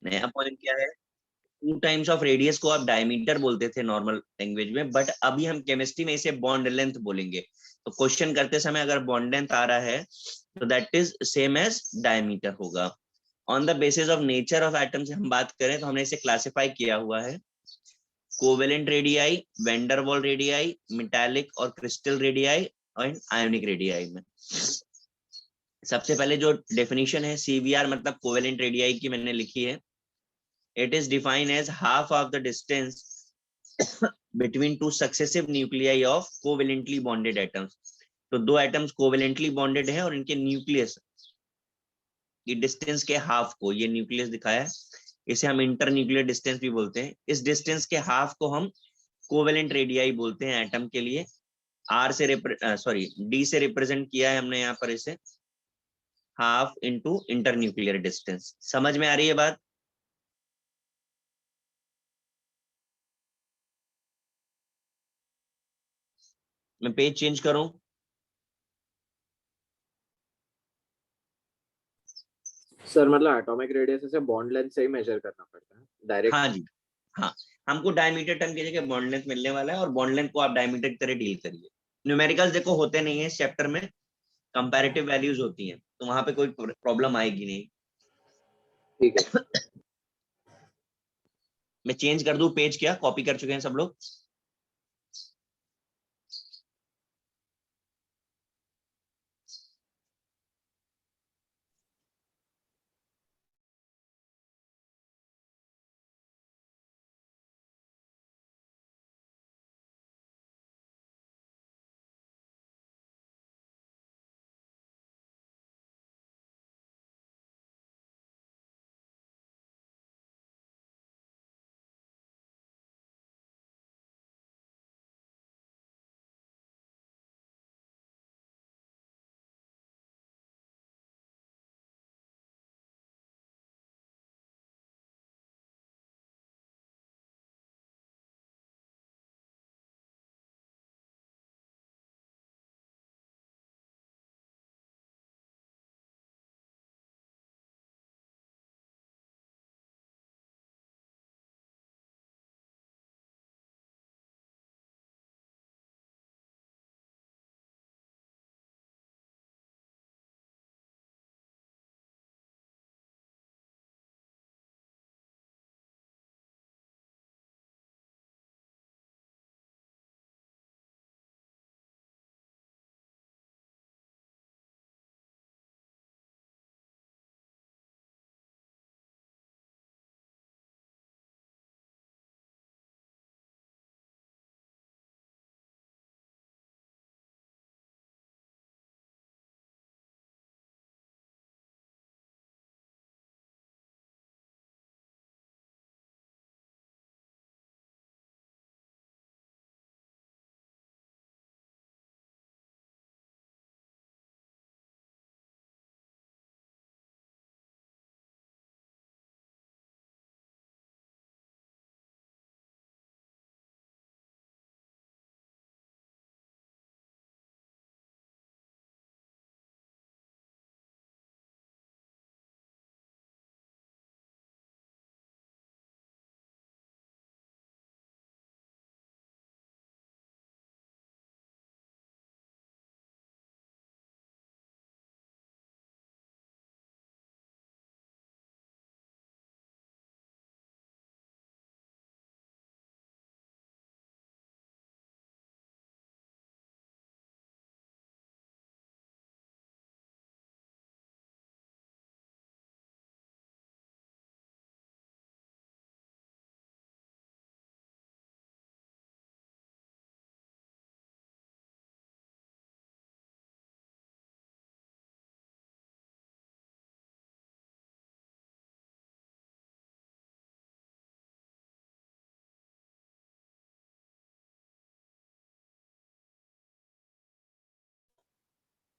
नया पॉइंट क्या है, 2 टाइम्स ऑफ रेडियस को आप डायमीटर बोलते थे नॉर्मल लैंग्वेज में, बट अभी हम केमिस्ट्री में इसे बॉन्ड लेंथ बोलेंगे। तो क्वेश्चन करते समय अगर बॉन्ड लेंथ आ रहा है तो that is same as diameter होगा। On the basis of nature of atom से हम बात करें तो हमने इसे क्लासिफाई किया हुआ है covalent radii, Van der Waals radii, metallic और क्रिस्टल रेडियाई और आयोनिक रेडियाई में। सबसे पहले जो डेफिनेशन है सीवीआर मतलब कोवेलेंट रेडियाई की मैंने लिखी है, it is defined as half of the distance between two successive nuclei of covalently bonded atoms। तो दो एटम्स कोवेलेंटली बॉन्डेड है और इनके न्यूक्लियस की डिस्टेंस के हाफ को, ये न्यूक्लियस दिखाया है, इसे हम इंटर न्यूक्लियर डिस्टेंस भी बोलते हैं। इस डिस्टेंस के हाफ को हम कोवेलेंट रेडियाई बोलते हैं एटम के लिए। आर से डी से रिप्रेजेंट किया है हमने यहाँ पर इसे, half into inter nuclear distance. समझ में आ रही है बात? मैं पेज चेंज करूं? सर मतलब एटॉमिक रेडियस से बॉन्ड लेंथ से ही मेजर करना पड़ता है डायरेक्ट? हाँ जी, हाँ। हमको डायमीटर टर्म की जगह बॉन्ड लेंथ मिलने वाला है और बॉन्ड लेंथ को आप डायमीटर की तरह डील करिए। न्यूमेरिकल्स देखो होते नहीं है इस चैप्टर में, कंपैरेटिव वैल्यूज होती हैं, तो वहां पे कोई प्रॉब्लम आएगी नहीं। ठीक है। मैं चेंज कर दूं पेज? क्या कॉपी कर चुके हैं सब लोग?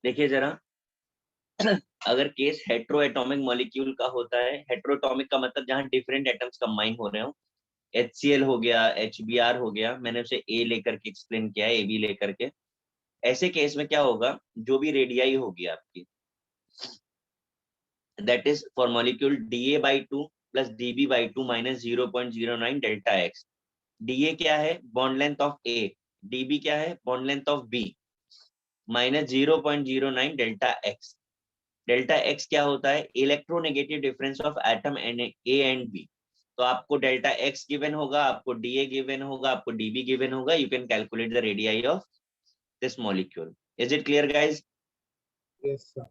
देखिए जरा, अगर केस हेट्रोएटॉमिक मॉलिक्यूल का होता है, हेट्रोएटॉमिक का मतलब जहां डिफरेंट एटम्स कंबाइन हो रहे हो, HCl हो गया, HBr हो गया, मैंने उसे ए लेकर के एक्सप्लेन किया है, AB लेकर के। ऐसे केस में क्या होगा, जो भी रेडियाई होगी आपकी, that is for molecule Da/2 plus dB/2 minus 0.09 delta x. dA क्या है, bond length of A, dB क्या है, bond length of B, minus 0.09 delta x. Delta x क्या होता है, electronegative difference of atom and A and B. तो आपको delta x given होगा, आपको डीए गिवन होगा, आपको डीबी गिवन होगा, you can calculate the radii of this molecule. Is it clear guys? Yes, sir.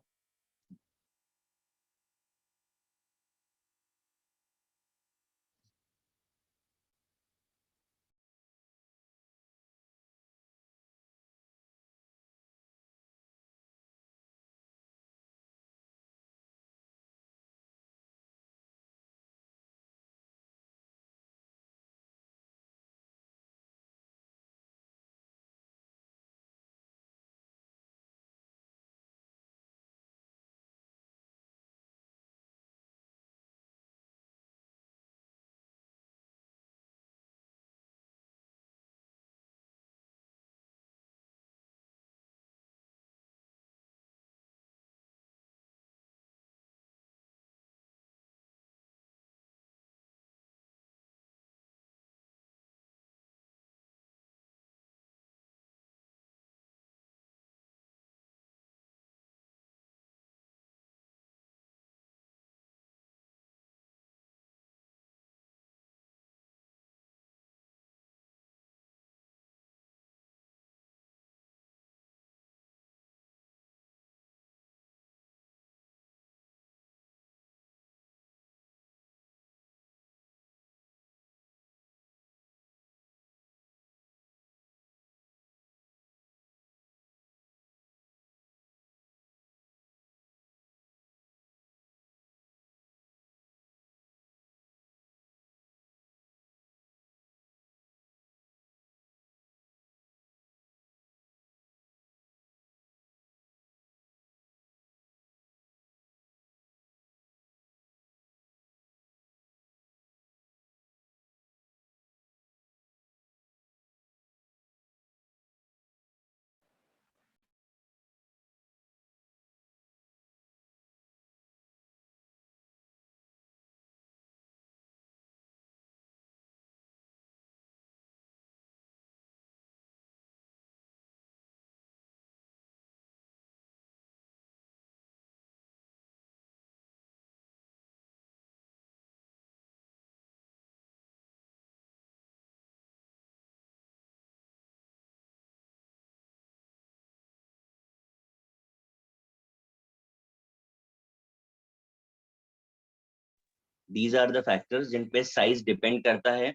These are the factors जिन पे size depend करता है।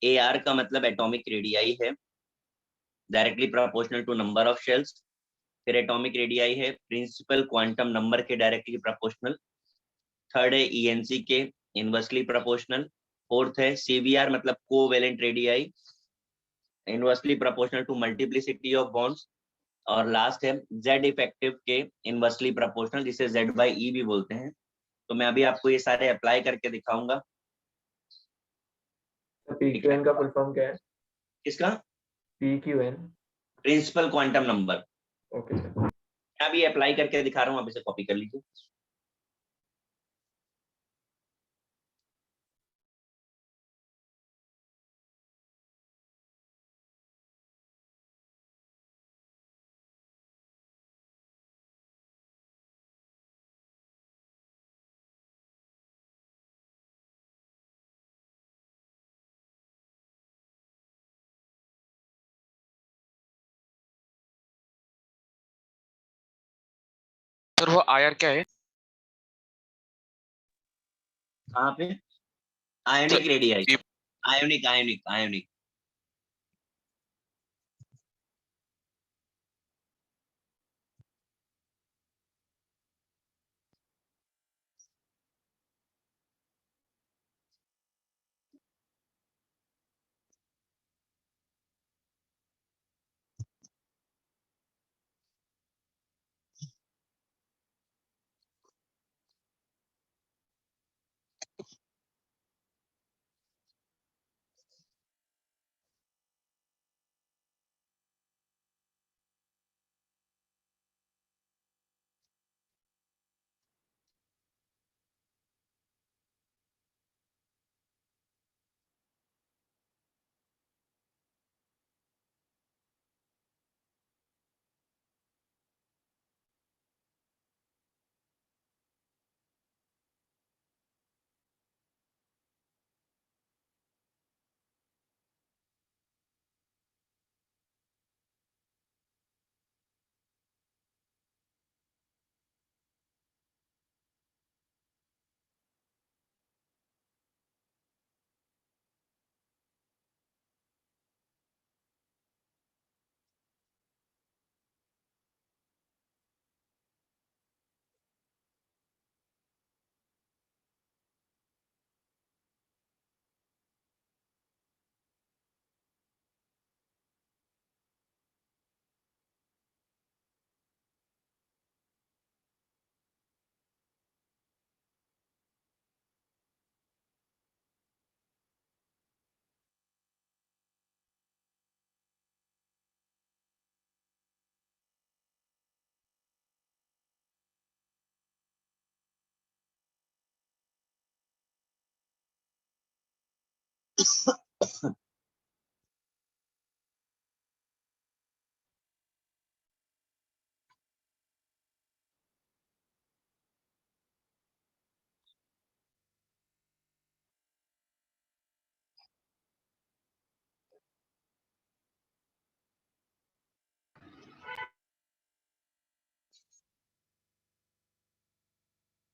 ए आर का मतलब एटॉमिक रेडियाई है, directly proportional to number of shells. फिर atomic radii है principal quantum number के डायरेक्टली प्रोपोर्शनल। थर्ड है ईएनसी के इनवर्सली प्रोपोर्शनल। फोर्थ है सीवीआर मतलब covalent radii, inversely proportional to multiplicity of bonds. और लास्ट है जेड इफेक्टिव के इनवर्सली प्रोपोर्शनल, जिसे जेड बाई ई भी बोलते हैं। तो मैं अभी आपको ये सारे अप्लाई करके दिखाऊंगा। PQN का फुल फॉर्म क्या है? इसका PQN। Principal quantum number. Okay sir. मैं अभी अप्लाई करके दिखा रहा हूँ, आप इसे कॉपी कर लीजिए। सर वो आयर क्या है? कहाँ पे? Ionic radii. Ionic ionic ionic.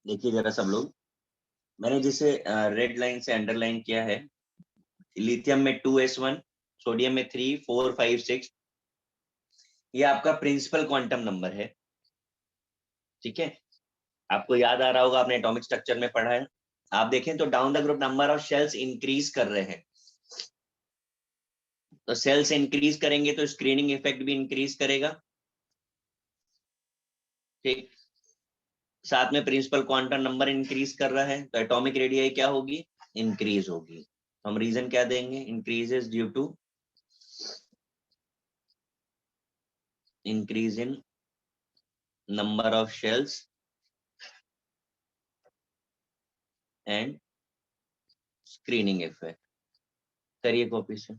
देखिए जरा सब लोग, मैंने जिसे रेड लाइन से अंडरलाइन किया है, लिथियम में 2s1, सोडियम में 3, 4, 5, 6, ये आपका प्रिंसिपल क्वांटम नंबर है। ठीक है, आपको याद आ रहा होगा, आपने एटॉमिक स्ट्रक्चर में पढ़ा है। आप देखें तो down the group number of shells increase कर रहे हैं, तो सेल्स इंक्रीज करेंगे तो स्क्रीनिंग इफेक्ट भी इंक्रीज करेगा। ठीक, साथ में प्रिंसिपल क्वांटम नंबर इंक्रीज कर रहा है, तो एटॉमिक रेडियाई क्या होगी, इंक्रीज होगी। तो हम रीजन क्या देंगे, increases due to increase in number of shells and screening effect. करिए कॉपी से।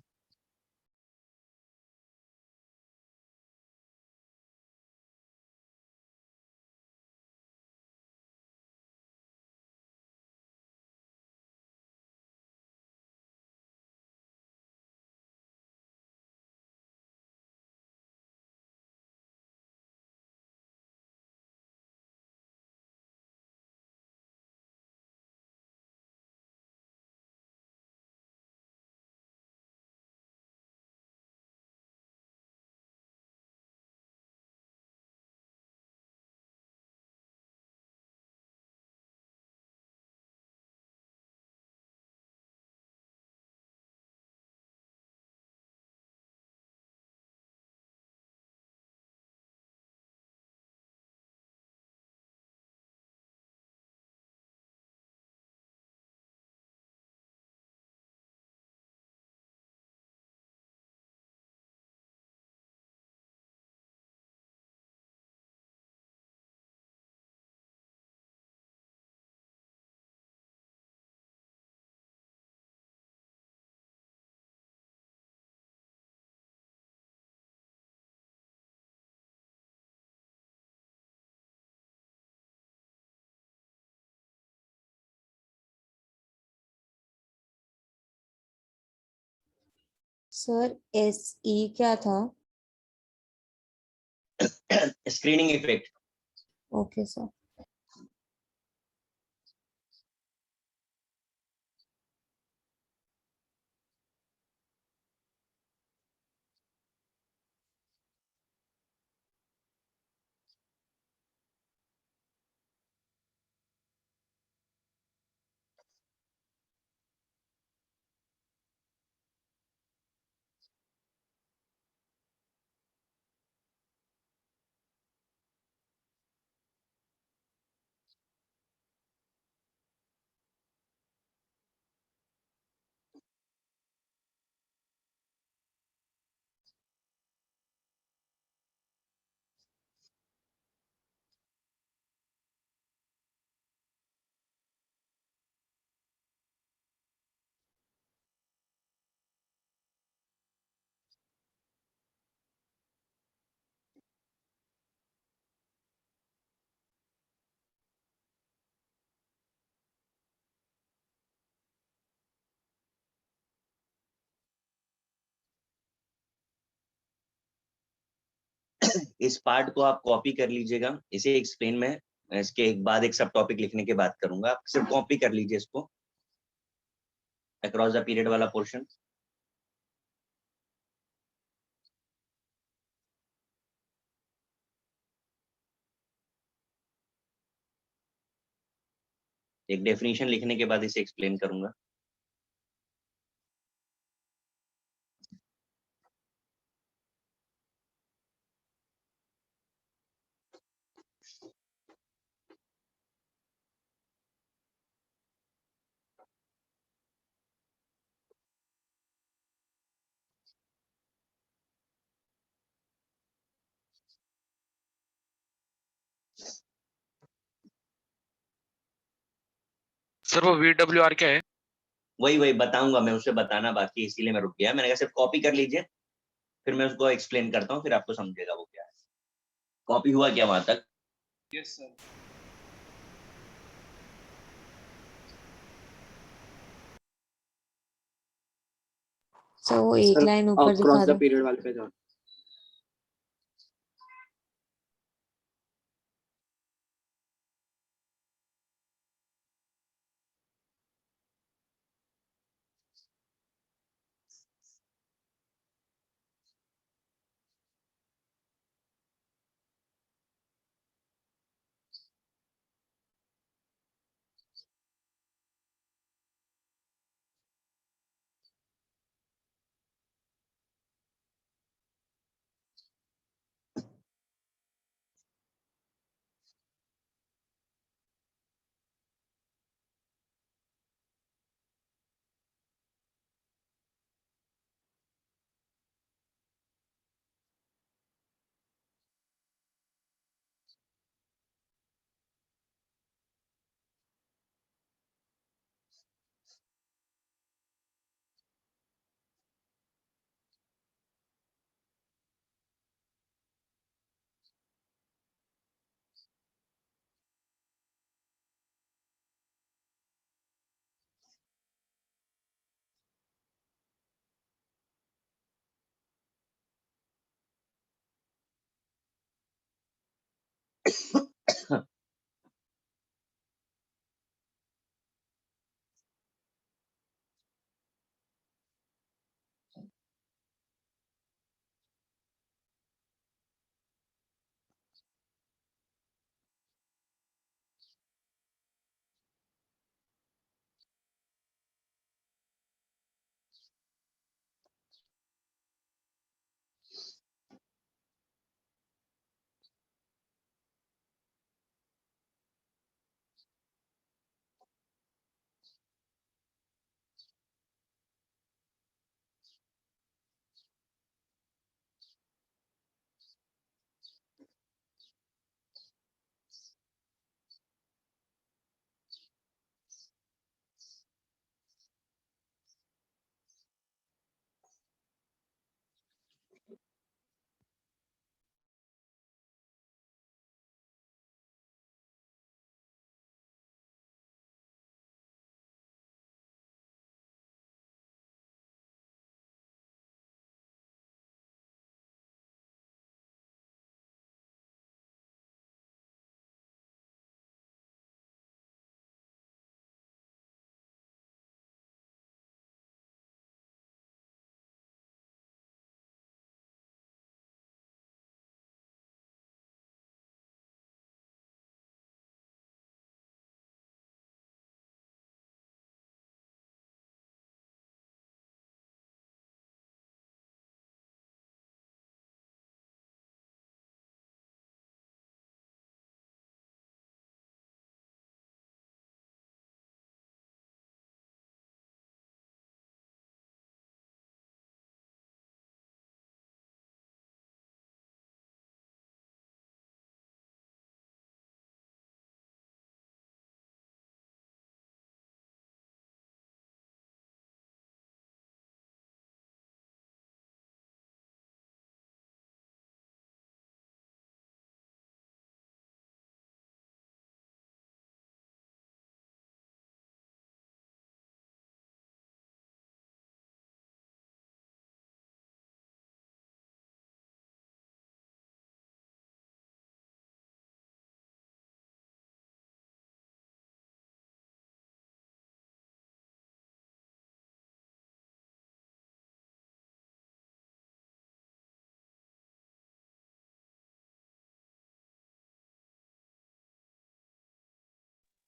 सर SE क्या था? Screening effect. Okay sir. इस पार्ट को आप कॉपी कर लीजिएगा, इसे एक्सप्लेन में इसके एक बाद एक सब टॉपिक लिखने के बाद करूंगा, आप सिर्फ कॉपी कर लीजिए इसको, अक्रॉस द पीरियड वाला पोर्शन। एक डेफिनेशन लिखने के बाद इसे एक्सप्लेन करूंगा। सर वो VWR क्या है? वही वही बताऊंगा मैं, उसे बताना बाकी, इसीलिए मैं रुक गया। मैंने कहा सिर्फ कॉपी कर लीजिए, फिर मैं उसको एक्सप्लेन करता हूँ, फिर आपको समझेगा वो क्या है। कॉपी हुआ क्या वहां तक? Yes sir. सर वो एक सर लाइन ऊपर दिखा क्रॉस द दो। पीरियड वाले पे जाओ।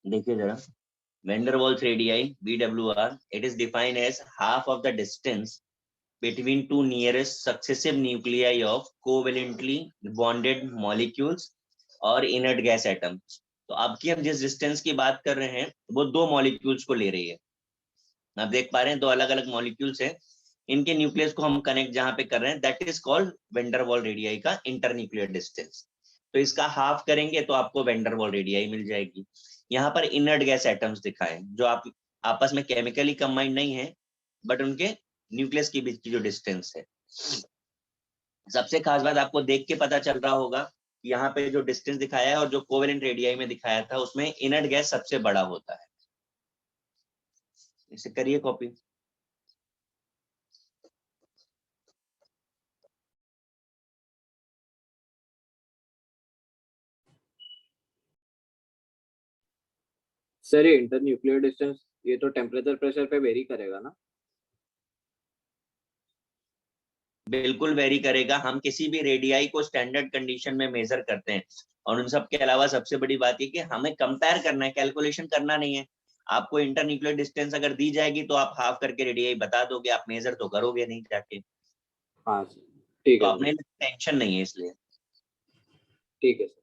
देखिए जरा, van der Waals radii BWR, it is defined as half of the distance between two nearest successive nuclei of covalently bonded molecules और inert gas atoms। तो आपकी हम जिस डिस्टेंस की बात कर रहे हैं वो दो मॉलिक्यूल्स को ले रही है। आप देख पा रहे हैं दो अलग अलग मॉलिक्यूल्स हैं, इनके न्यूक्लियस को हम कनेक्ट जहां पे कर रहे हैं that is called van der वाल रेडियाई का इंटरन्यूक्लियर डिस्टेंस। तो इसका हाफ करेंगे तो आपको वैन डर वाल रेडियाई मिल जाएगी। यहाँ पर इनर्ट गैस एटम्स दिखाएं जो आपस में केमिकली कंबाइंड नहीं है, बट उनके न्यूक्लियस के बीच की जो डिस्टेंस है। सबसे खास बात आपको देख के पता चल रहा होगा, यहाँ पे जो डिस्टेंस दिखाया है और जो कोवेलेंट रेडियाई में दिखाया था उसमें इनर्ट गैस सबसे बड़ा होता है। इसे करिए कॉपी। सर ये इंटर न्यूक्लियर डिस्टेंस ये तो टेम्परेचर प्रेशर पे वेरी करेगा ना? बिल्कुल वेरी करेगा। हम किसी भी रेडियाई को स्टैंडर्ड कंडीशन में मेजर करते हैं, और उन सब के अलावा सबसे बड़ी बात ये कि हमें कंपेयर करना है, कैलकुलेशन करना नहीं है। आपको इंटर न्यूक्लियर डिस्टेंस अगर दी जाएगी तो आप हाफ करके रेडियाई बता दोगे, आप मेजर तो करोगे नहीं जाके। हाँ सर, ठीक तो है अपने सर, टेंशन नहीं है इसलिए। ठीक है सर।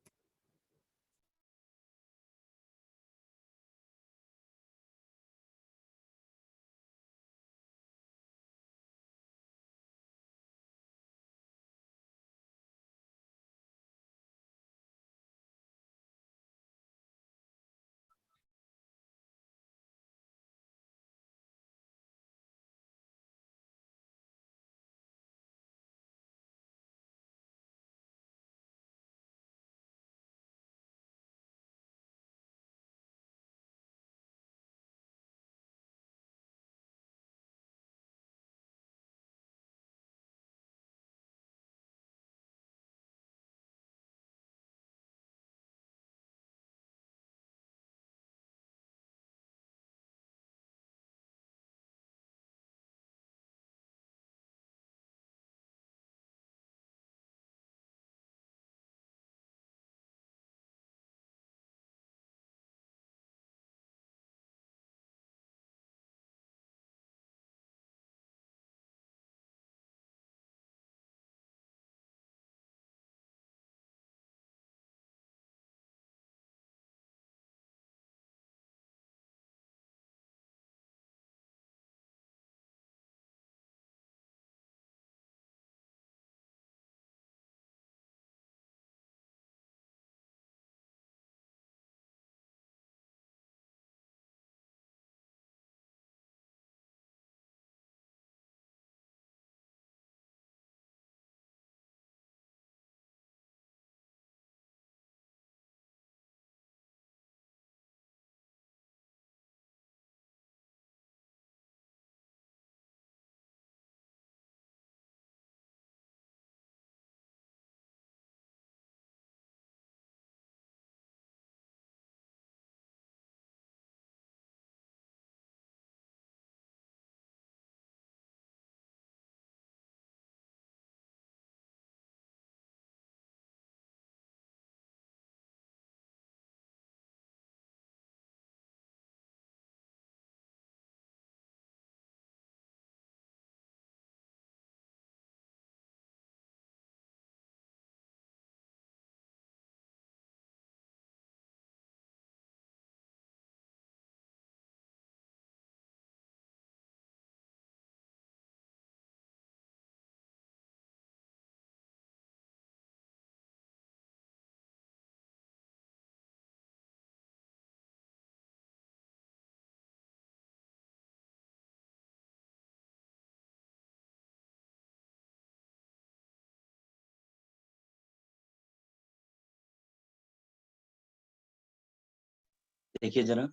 देखिए जरा,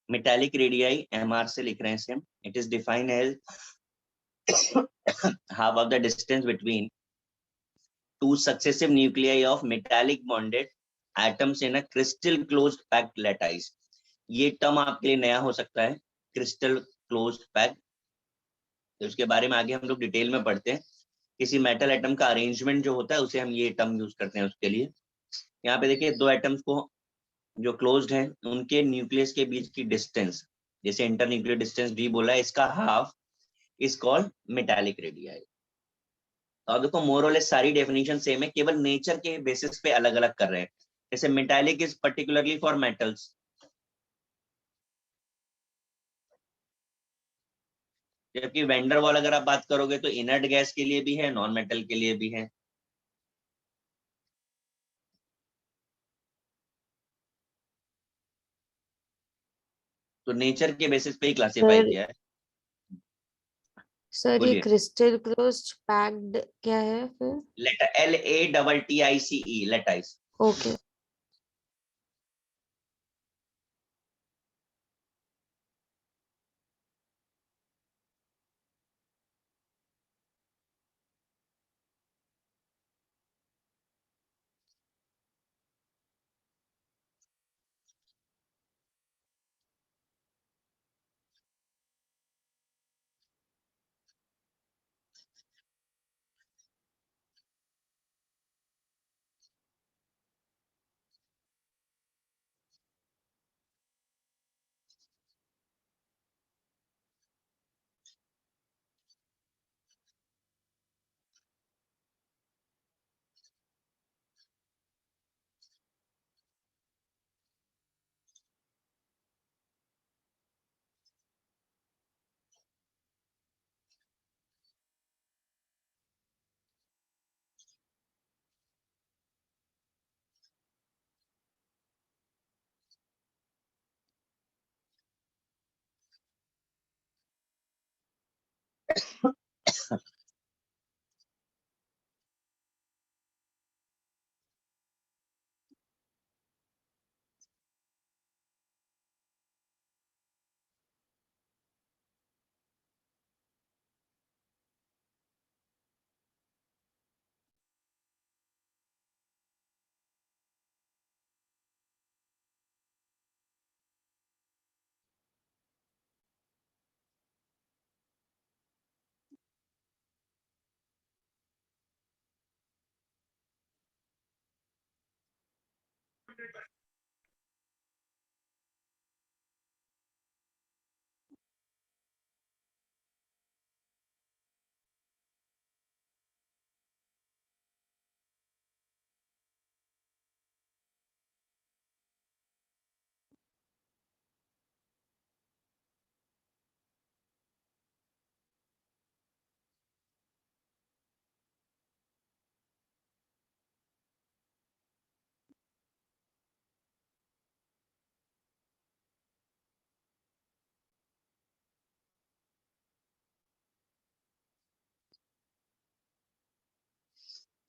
मेटालिक रेडियाई एमआर से लिख रहे हैं इसे हम। It is defined as half of the distance between two successive nuclei of metallic bonded atoms in a crystal closed packed lattice। ये टर्म आपके लिए नया हो सकता है, क्रिस्टल क्लोज्ड पैक्ड। तो उसके बारे में आगे हम लोग डिटेल में पढ़ते हैं। किसी मेटल एटम का अरेंजमेंट जो होता है उसे हम ये टर्म यूज करते हैं उसके लिए। यहाँ पे देखिए दो एटम्स को जो क्लोज्ड हैं उनके न्यूक्लियस के बीच की डिस्टेंस, जैसे इंटर न्यूक्लियर डिस्टेंस डी बोला है, इसका half is called metallic radii. और देखो मोरलेस सारी डेफिनेशन सेम है, केवल नेचर के बेसिस पे अलग अलग कर रहे हैं। जैसे metallic is particularly for metals, जबकि वेंडर वॉल अगर आप बात करोगे तो इनर्ट गैस के लिए भी है, नॉन मेटल के लिए भी है। तो नेचर के बेसिस पे ही क्लासिफाई Sir, किया है। सर ये बोलिए। क्रिस्टल क्लोज्ड पैक्ड क्या है फिर? Letter LATTICE lattice. ओके।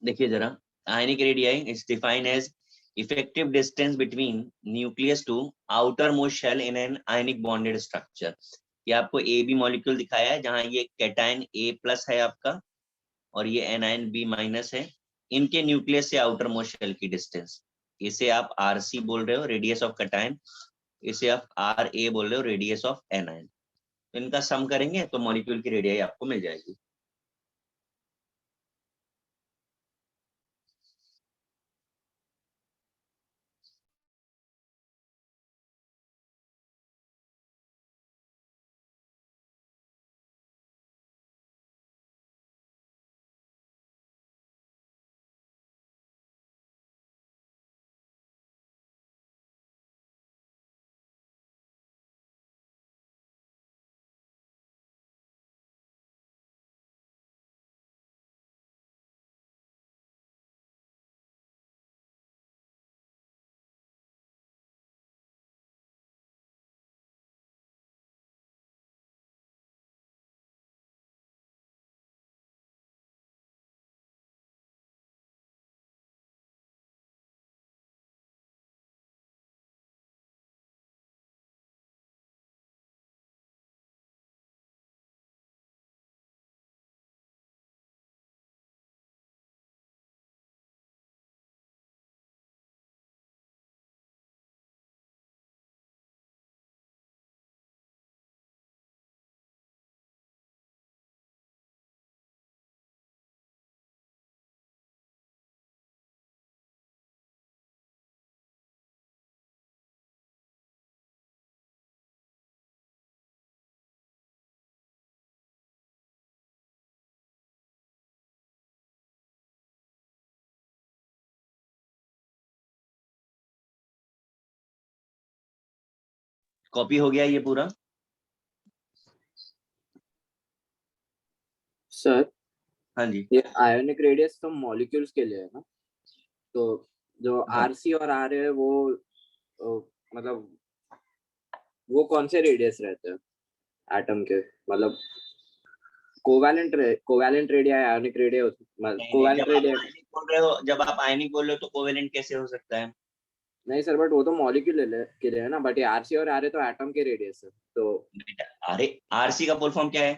देखिए जरा, ionic radii is defined as effective distance between nucleus to outermost shell in an ionic bonded structure. ये आपको ए बी मॉलिक्यूल दिखाया है, जहां ये कैटायन A+ है आपका और ये एनायन B- है। इनके न्यूक्लियस से आउटर मोस्ट शेल की डिस्टेंस, इसे आप RC बोल रहे हो, रेडियस ऑफ कैटायन। इसे आप RA बोल रहे हो, रेडियस ऑफ एनायन। इनका सम करेंगे तो मॉलिक्यूल की रेडियाई आपको मिल जाएगी। कॉपी हो गया ये पूरा? सर हाँ जी। ये आयोनिक रेडियस तो मॉलिक्यूल्स के लिए है ना, तो जो हाँ। RC और RA है वो मतलब वो कौन से रेडियस रहते हैं एटम के, मतलब कोवैलेंट रेडिया या आयनिक रेडिया, नहीं नहीं, कोवैलेंट जब आप रेडिया। आयनिक बोल रहे हो, जब आप आयनिक बोल रहे हो तो कोवेलेंट कैसे हो सकता है? नहीं सर, बट वो तो मॉलिक्यूल के लिए है ना, बट ये आरसी और आरए तो एटम के रेडियस है, तो बेटा, अरे आरसी का फुल फॉर्म क्या है?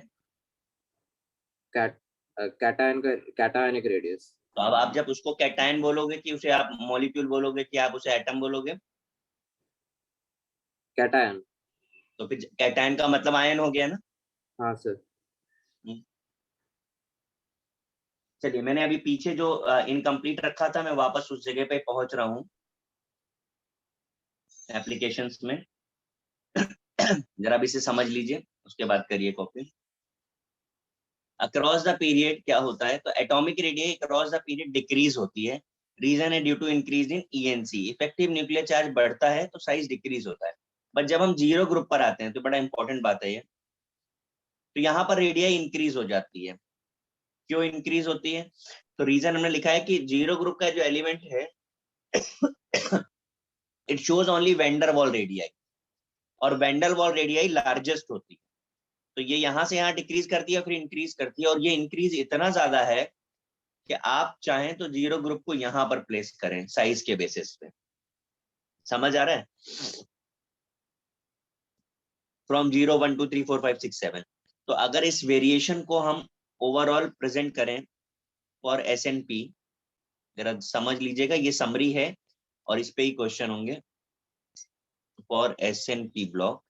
कैट कैटायन का कैटायनिक रेडियस। तो अब आप जब उसको कैटायन बोलोगे कि उसे आप मॉलिक्यूल बोलोगे कि आप उसे एटम बोलोगे? कैटायन। तो फिर कैटायन का मतलब आयन हो गया ना। हाँ सर। हम्म। चलिए, मैंने अभी पीछे जो इनकम्प्लीट रखा था, मैं वापस उस जगह पे पहुंच रहा हूँ एप्लीकेशंस में। जरा भी इसे समझ लीजिए, उसके बाद करिए कॉपी। अक्रॉस द पीरियड क्या होता है? तो atomic radius across the period decrease होती है। रीजन है due to increase in ENC. Effective nuclear charge बढ़ता है तो साइज डिक्रीज होता है। बट जब हम जीरो ग्रुप पर आते हैं तो बड़ा इंपॉर्टेंट बात है ये, तो यहाँ पर रेडियाई इंक्रीज हो जाती है। क्यों इंक्रीज होती है? तो रीजन हमने लिखा है कि जीरो ग्रुप का जो एलिमेंट है it shows only vendor wall radii, और वेंडर वॉल रेडियाई लार्जेस्ट होती है। तो ये यहाँ से यहाँ डिक्रीज करती है, फिर इंक्रीज करती है, और ये इंक्रीज इतना ज्यादा है कि आप चाहें तो जीरो ग्रुप को यहाँ पर प्लेस करें साइज के बेसिस पे। समझ आ रहा है? फ्रॉम 0 1 2 3 4 5 6 7। तो अगर इस वेरिएशन को हम ओवरऑल प्रेजेंट करें फॉर एस एन पी, जरा समझ लीजिएगा, ये समरी है और इस पे ही क्वेश्चन होंगे। For s and p block,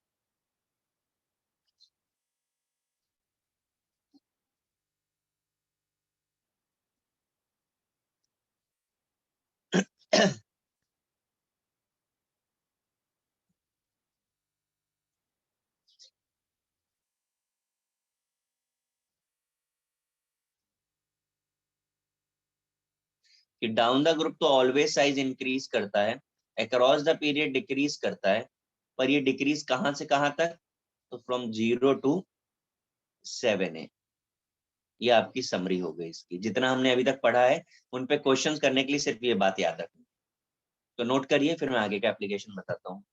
कि डाउन द ग्रुप तो ऑलवेज साइज इंक्रीज करता है, अक्रॉस द पीरियड डिक्रीज करता है, पर ये डिक्रीज कहां से कहां तक? तो फ्रॉम 0 to 7 ये आपकी समरी हो गई इसकी। जितना हमने अभी तक पढ़ा है उन पे क्वेश्चंस करने के लिए सिर्फ ये बात याद रखनी। तो नोट करिए, फिर मैं आगे का एप्लीकेशन बताता हूँ।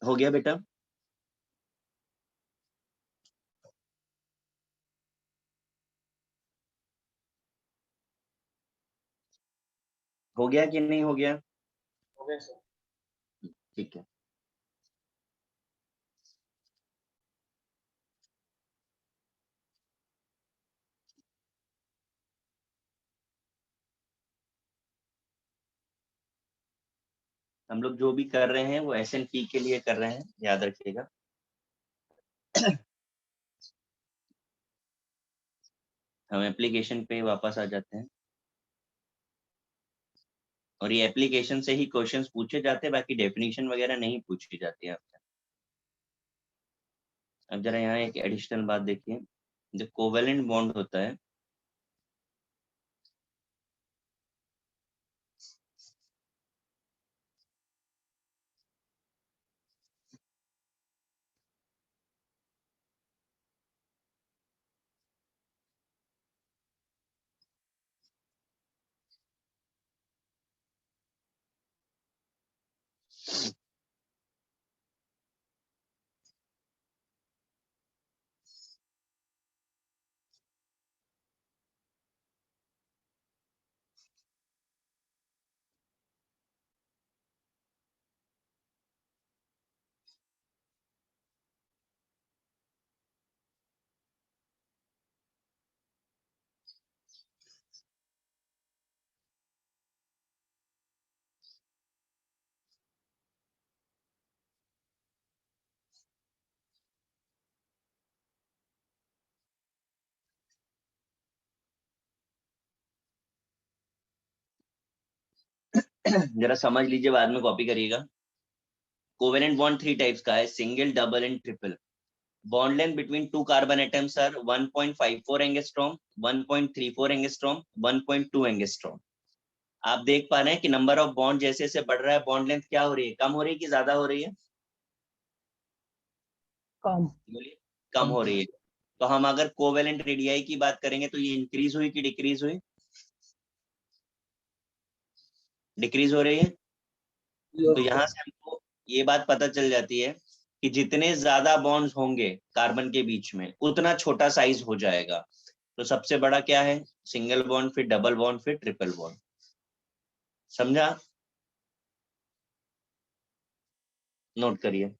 हो गया बेटा? हो गया कि नहीं हो गया? हो गया सर। ठीक है। हम लोग जो भी कर रहे हैं वो एस एन पी के लिए कर रहे हैं, याद रखिएगा। हम एप्लीकेशन पे वापस आ जाते हैं, और ये एप्लीकेशन से ही क्वेश्चंस पूछे जाते हैं, बाकी डेफिनेशन वगैरह नहीं पूछी जाती है आपसे। अब जरा यहाँ एक एडिशनल बात देखिए, जो कोवेलेंट बॉन्ड होता है, जरा समझ लीजिए, बाद में कॉपी करिएगा। कोवेलेंट बॉन्ड 3 टाइप्स का है, single, double and triple. Bond length between 2 carbon atoms are 1.54 angstrom, 1.34 angstrom, 1.2 angstrom. आप देख पा रहे हैं कि नंबर ऑफ बॉन्ड जैसे जैसे बढ़ रहा है, बॉन्ड लेंथ क्या हो रही है, कम हो रही है कि ज्यादा हो रही है? कम। बोलिए। कम हो रही है। तो हम अगर कोवेलेंट रेडियाई की बात करेंगे तो ये इंक्रीज हुई कि डिक्रीज हुई? डिक्रीज हो रही है। तो यहाँ से हमको ये बात पता चल जाती है कि जितने ज्यादा बॉन्ड्स होंगे कार्बन के बीच में, उतना छोटा साइज हो जाएगा। तो सबसे बड़ा क्या है? सिंगल बॉन्ड, फिर डबल बॉन्ड, फिर ट्रिपल बॉन्ड। समझा? नोट करिए।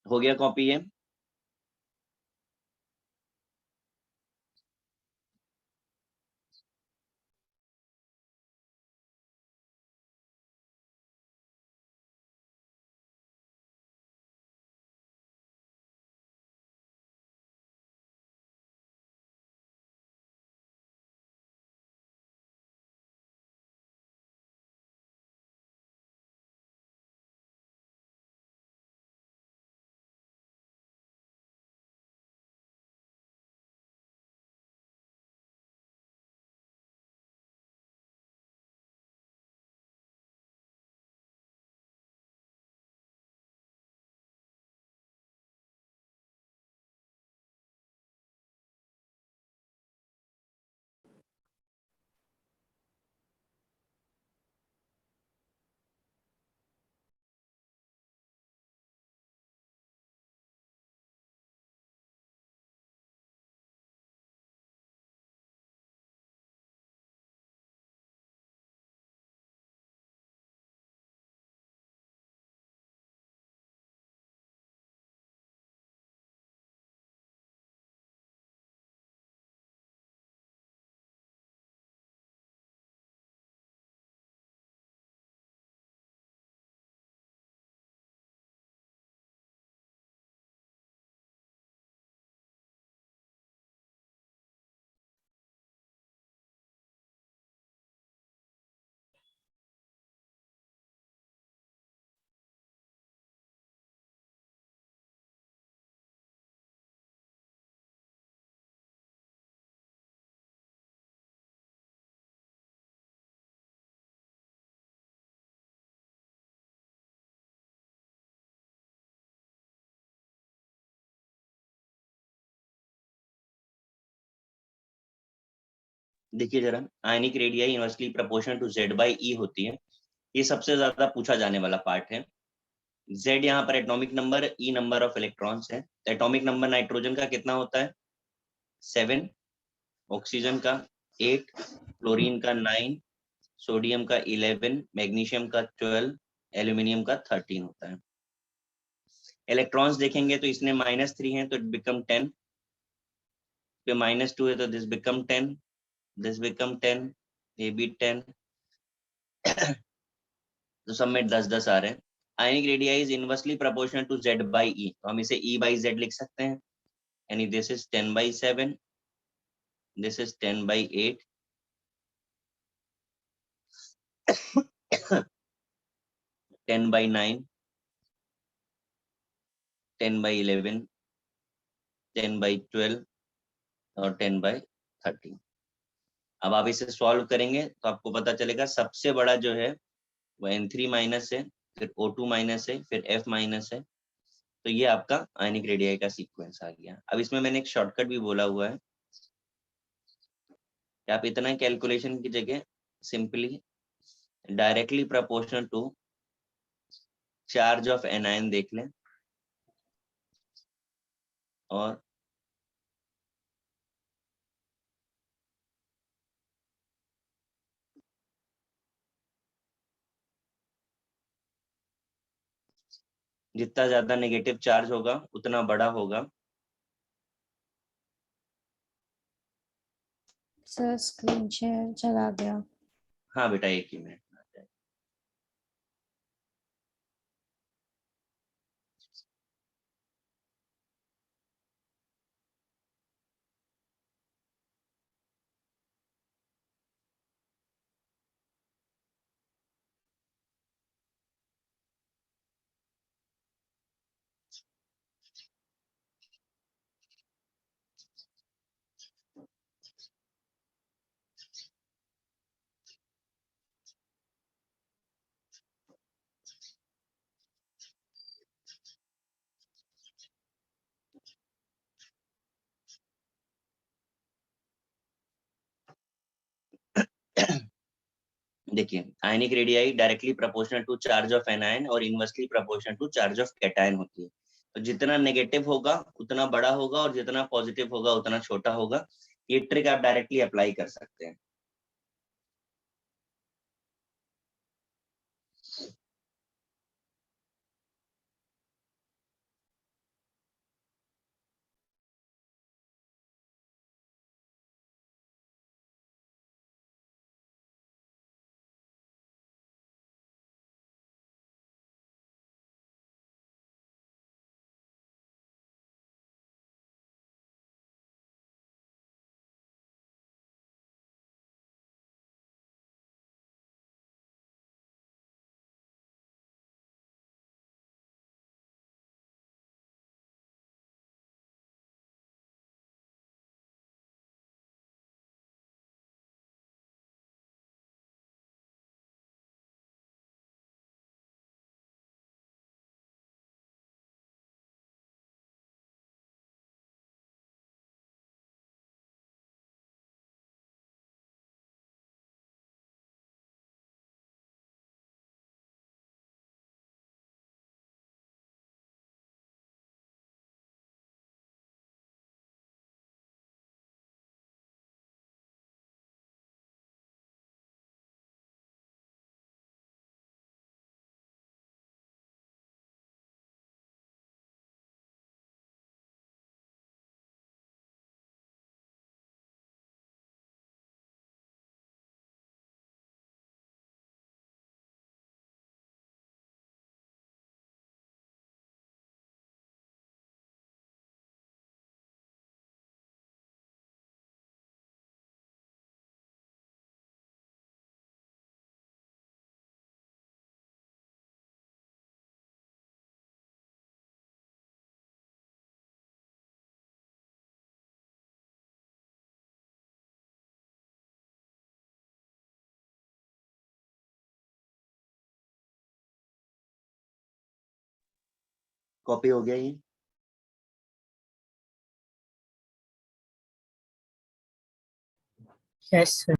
हो गया कॉपी ये? देखिए जरा, ionic radii inversely proportional to Z by E होती है। ये सबसे ज्यादा पूछा जाने वाला पार्ट है। Z यहाँ पर atomic number, E number of electrons है। एटॉमिक नंबर नाइट्रोजन का कितना होता है? 7, ऑक्सीजन का 8, क्लोरीन का 9, सोडियम का 11, मैग्नीशियम का 12, एल्यूमिनियम का 13 होता है। इलेक्ट्रॉन्स देखेंगे तो इसने -3 है तो इट बिकम 10, फिर -2 है तो दिस बिकम 10, दिस बिकम 10, ये भी 10, तो सब में 10-10 आ रहे हैं। Ionic radii is inversely proportional to Z by E, तो हम इसे E by Z लिख सकते हैं, यानी this is 10 by 7, this is 10 by 8, 10 by 9, 10 by 11, 10 by 12 और 10 by 13। अब आप इसे सॉल्व करेंगे तो आपको पता चलेगा सबसे बड़ा जो है वो N3 माइनस है, फिर O2 माइनस है, फिर F माइनस है। तो ये आपका आयनिक रेडियाई का सीक्वेंस आ गया। अब इसमें मैंने एक शॉर्टकट भी बोला हुआ है कि आप इतना कैलकुलेशन की जगह simply directly proportional to charge of anion देख लें, और जितना ज्यादा नेगेटिव चार्ज होगा उतना बड़ा होगा। सर स्क्रीन शेयर चला गया। हाँ बेटा, एक ही मिनट। देखिए, ionic radii directly proportional to charge of anion और inversely proportional to charge of cation होती है। तो जितना नेगेटिव होगा उतना बड़ा होगा और जितना पॉजिटिव होगा उतना छोटा होगा। ये ट्रिक आप डायरेक्टली अप्लाई कर सकते हैं। कॉपी हो गया ये? Yes, sir.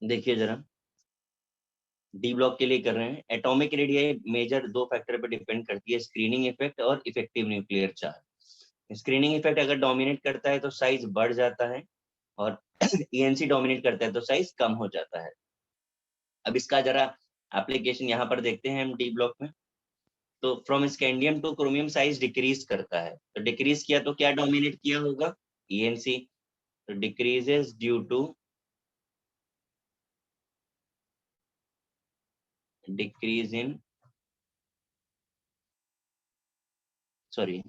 देखिए जरा, डी ब्लॉक के लिए कर रहे हैं। एटॉमिक रेडियाई मेजर दो फैक्टर पर डिपेंड करती है, स्क्रीनिंग इफेक्ट और effective nuclear charge. Screening effect अगर डोमिनेट करता है तो साइज बढ़ जाता है, और ईएनसी डोमिनेट करता है तो साइज कम हो जाता है। अब इसका जरा एप्लीकेशन यहाँ पर देखते हैं हम डी ब्लॉक में। तो from scandium two chromium size decrease करता है, तो डिक्रीज किया तो क्या डोमिनेट किया होगा? ईएनसी। तो decreases due to decrease in, sorry,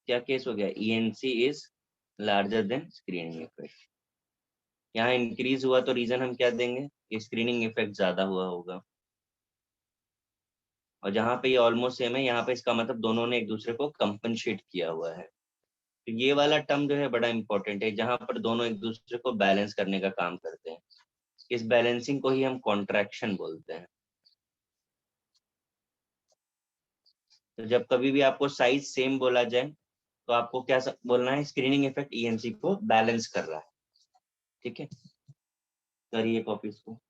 क्या केस हो गया? ENC is larger than screening effect. यहाँ इंक्रीज हुआ तो रीजन हम क्या देंगे? कि स्क्रीनिंग इफेक्ट ज्यादा हुआ होगा। और जहाँ पे ये ऑलमोस्ट सेम है, यहाँ पे इसका मतलब दोनों ने एक दूसरे को कंपनसेट किया हुआ है। तो ये वाला टर्म जो है बड़ा इंपॉर्टेंट है, जहाँ पर दोनों एक दूसरे को बैलेंस करने का काम करते हैं। इस बैलेंसिंग को ही हम कॉन्ट्रैक्शन बोलते हैं। तो जब कभी भी आपको साइज सेम बोला जाए तो आपको क्या बोलना है? स्क्रीनिंग इफेक्ट ईएनसी को बैलेंस कर रहा है। ठीक है, करिए कॉपी इसको।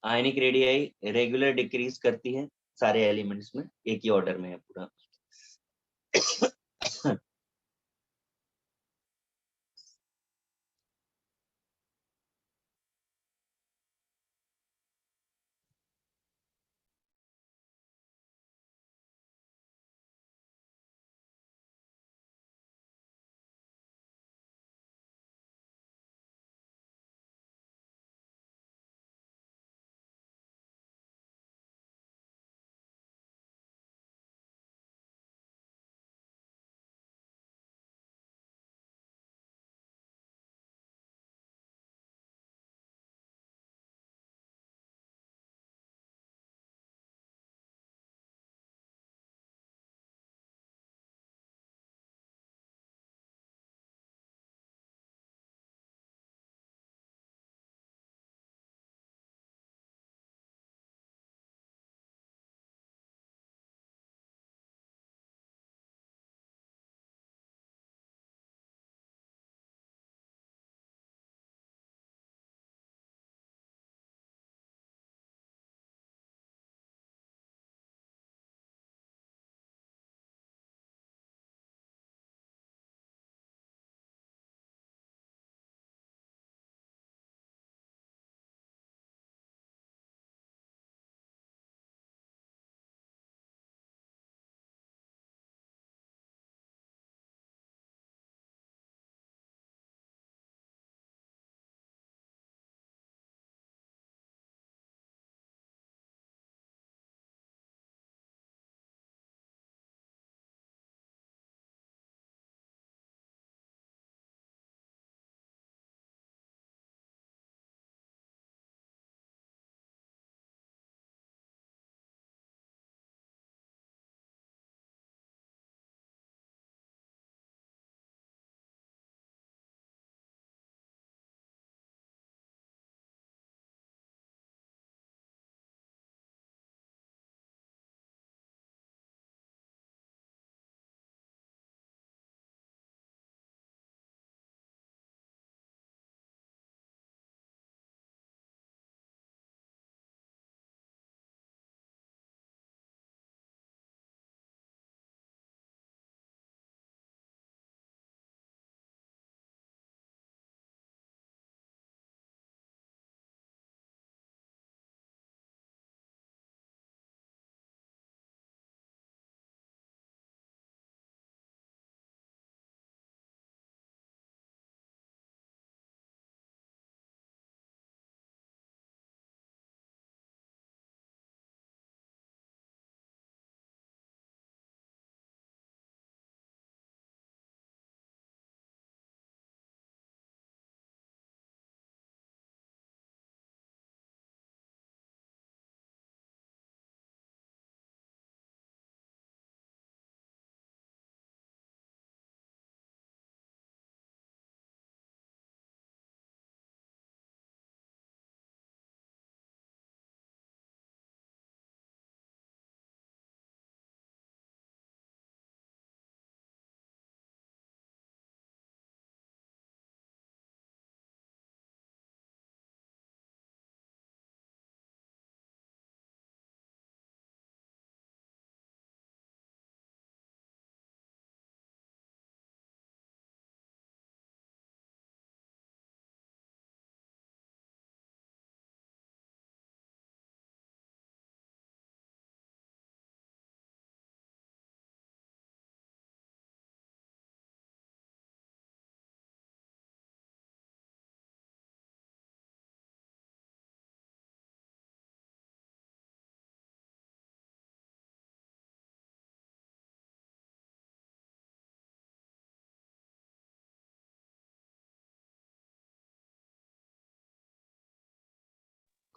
आयनिक रेडियाई रेगुलर डिक्रीज करती है सारे एलिमेंट्स में, एक ही ऑर्डर में है पूरा।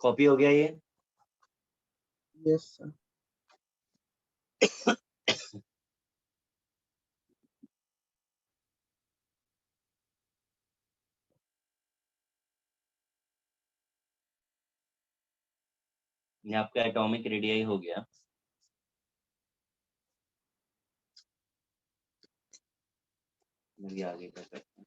कॉपी हो गया ये? Yes sir. ये आपका एटॉमिक रेडियाई हो गया। चलिए आगे कर सकते हैं।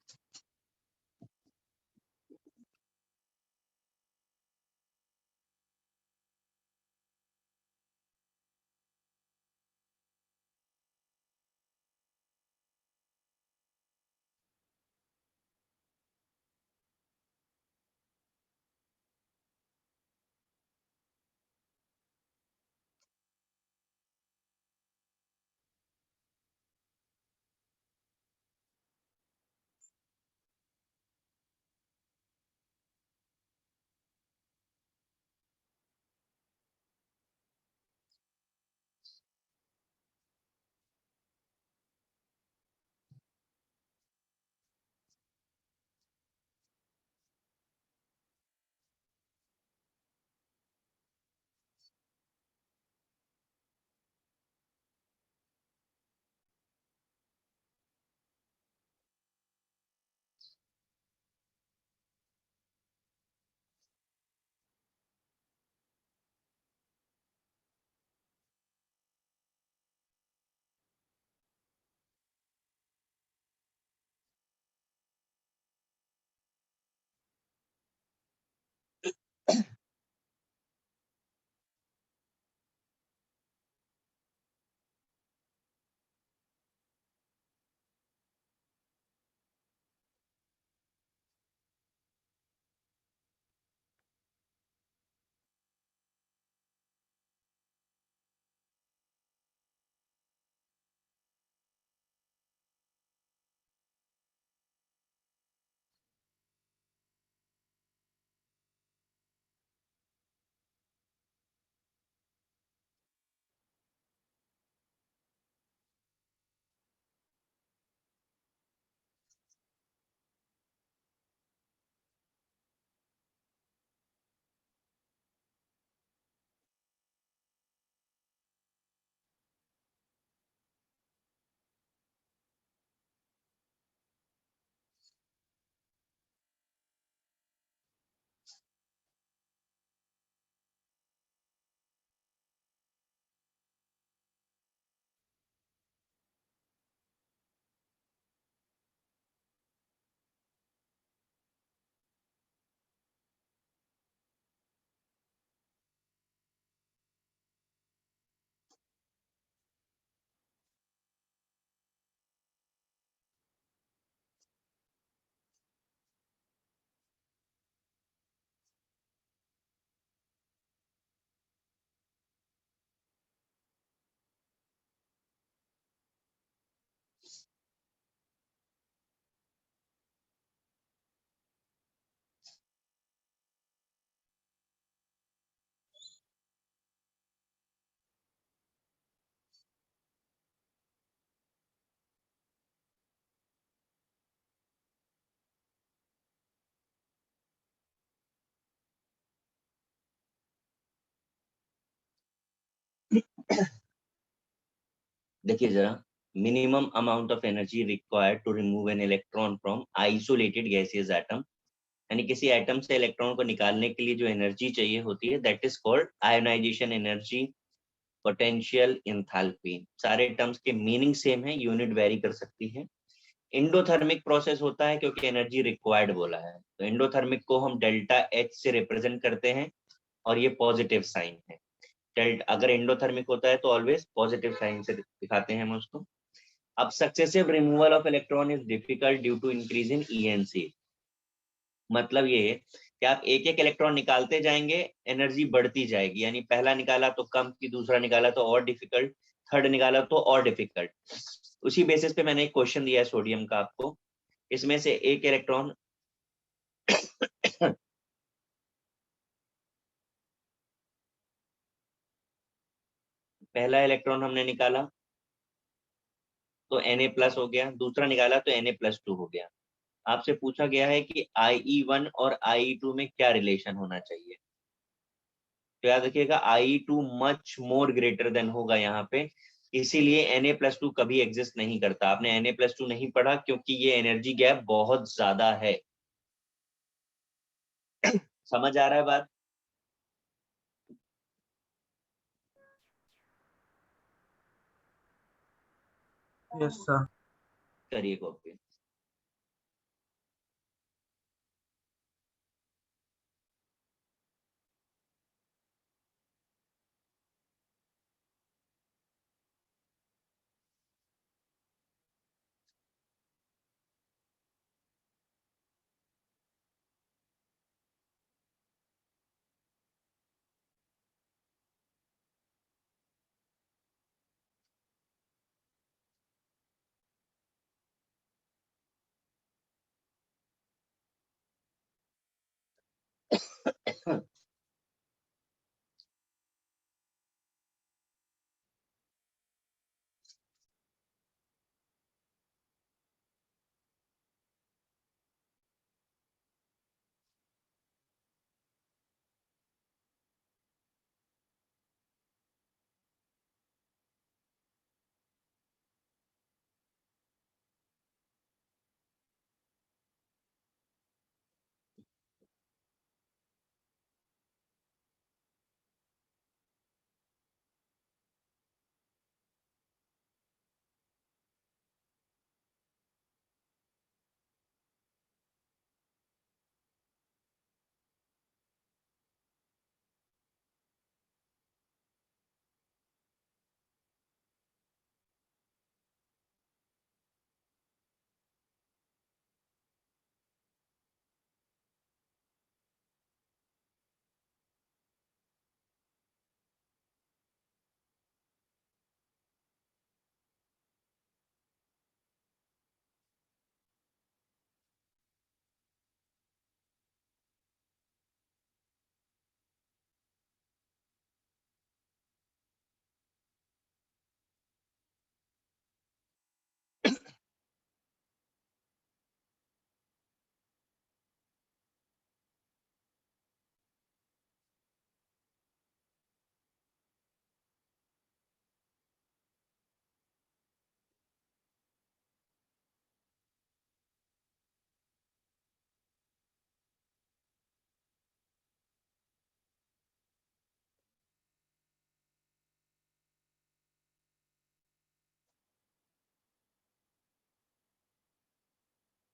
देखिए जरा, minimum amount of energy required to remove an electron from isolated gaseous atom, यानी किसी एटम से इलेक्ट्रॉन को निकालने के लिए जो एनर्जी चाहिए होती है that is called ionisation energy, potential, enthalpy. सारे टर्म्स के मीनिंग सेम है, यूनिट वेरी कर सकती है। एंडोथर्मिक प्रोसेस होता है क्योंकि एनर्जी रिक्वायर्ड बोला है, तो एंडोथर्मिक को हम डेल्टा एच से रिप्रेजेंट करते हैं और ये पॉजिटिव साइन है। अगर एंडोथर्मिक होता है तो ऑलवेज पॉजिटिव साइन से दिखाते हैं हम उसको। अब successive removal of electron is difficult due to increase in ENC. मतलब ये है कि आप एक एक इलेक्ट्रॉन निकालते जाएंगे, एनर्जी बढ़ती जाएगी, यानी पहला निकाला तो कम की, दूसरा निकाला तो और डिफिकल्ट, थर्ड निकाला तो और डिफिकल्ट। उसी बेसिस पे मैंने एक क्वेश्चन दिया है सोडियम का आपको। इसमें से एक इलेक्ट्रॉन पहला इलेक्ट्रॉन हमने निकाला तो Na+ हो गया, दूसरा निकाला तो Na+2 हो गया। आपसे पूछा गया है कि IE1 और IE2 में क्या रिलेशन होना चाहिए। तो याद रखिएगा I2 much more greater than होगा यहाँ पे, इसीलिए Na+2 कभी एग्जिस्ट नहीं करता। आपने Na+2 नहीं पढ़ा क्योंकि ये एनर्जी गैप बहुत ज्यादा है। समझ आ रहा है बात? Yes, sir. करिए कॉपी।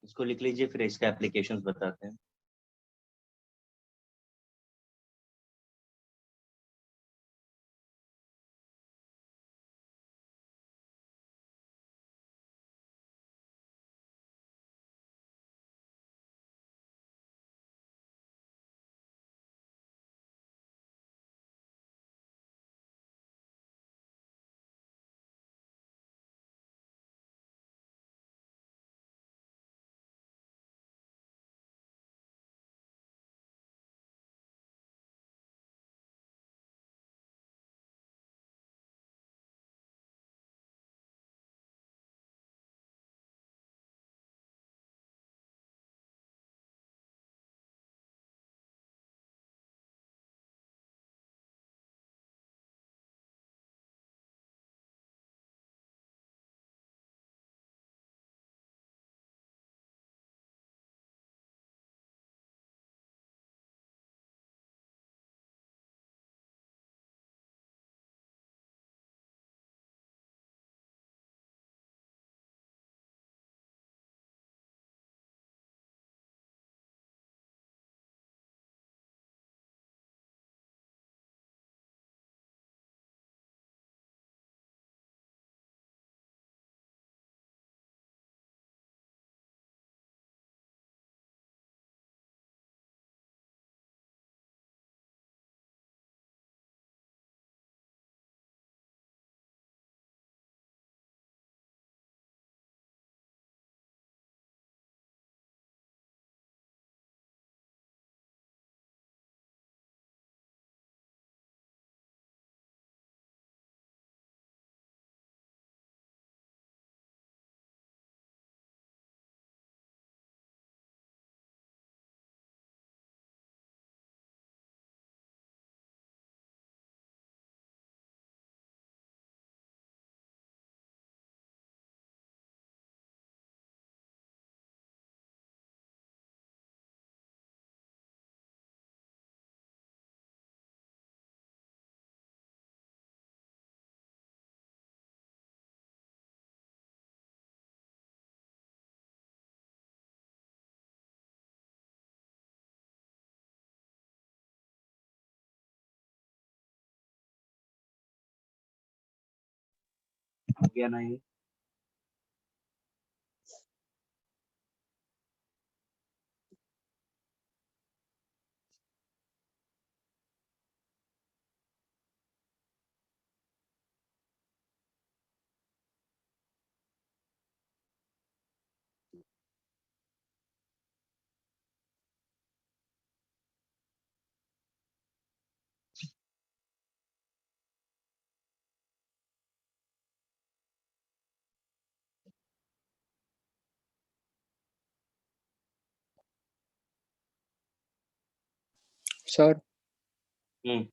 इसको लिख लीजिए, फिर इसका एप्लीकेशंस बताते हैं। आ गया ना ये? सर हम्म।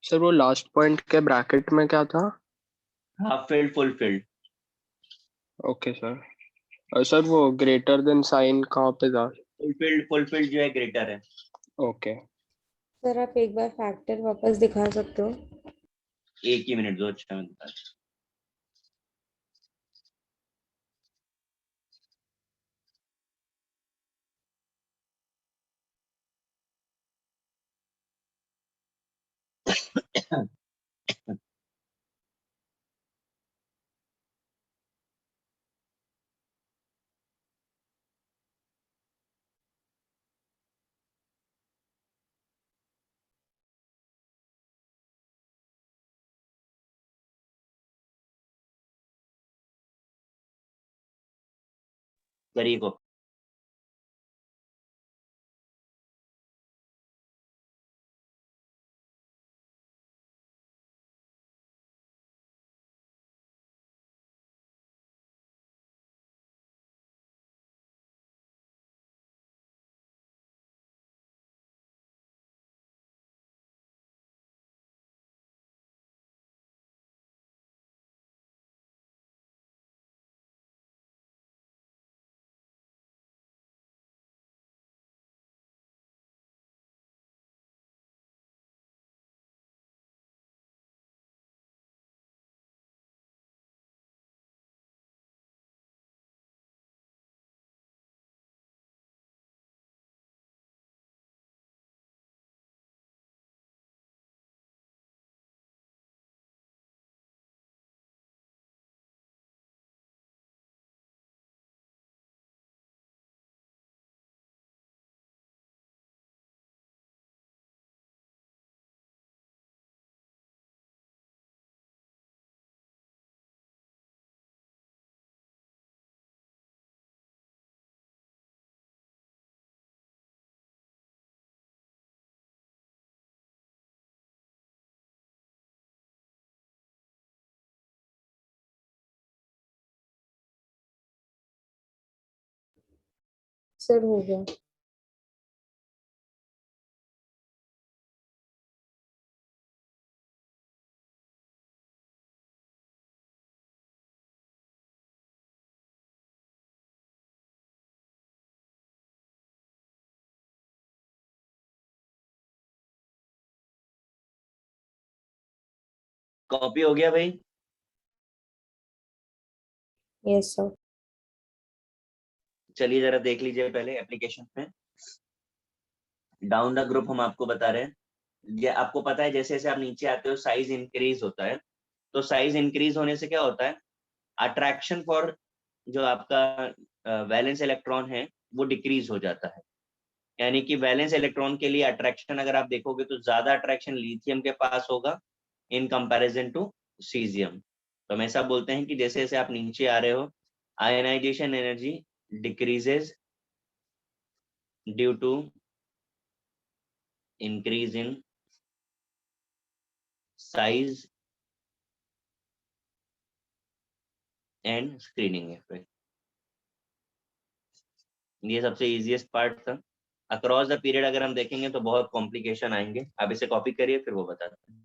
सर वो लास्ट पॉइंट के ब्रैकेट में क्या था? Half field full field. Okay sir. Sir वो ग्रेटर देन साइन कहाँ पे था? फुल फील्ड जो है ग्रेटर है। ओके सर आप एक बार फैक्टर वापस दिखा सकते हो? एक ही मिनट दो, अच्छा मैं बता रहा हूं। करिए को। सर हो गया। कॉपी हो गया भाई? Yes sir. चलिए जरा देख लीजिए पहले एप्लीकेशन में। डाउन द ग्रुप हम आपको बता रहे हैं। ये आपको पता है जैसे जैसे आप नीचे आते हो साइज इंक्रीज होता है। तो साइज इंक्रीज होने से क्या होता है, अट्रैक्शन फॉर जो आपका वैलेंस इलेक्ट्रॉन है वो डिक्रीज हो जाता है। यानी कि वैलेंस इलेक्ट्रॉन के लिए अट्रैक्शन अगर आप देखोगे तो ज्यादा अट्रैक्शन लिथियम के पास होगा इन कंपैरिजन टू सीजियम। तो हम ऐसा बोलते हैं कि जैसे जैसे आप नीचे आ रहे हो ionization energy decreases due to increase in size and screening effect. ये सबसे इजीएस्ट पार्ट था। अक्रॉस द पीरियड अगर हम देखेंगे तो बहुत कॉम्प्लिकेशन आएंगे। आप इसे कॉपी करिए फिर वो बताते हैं।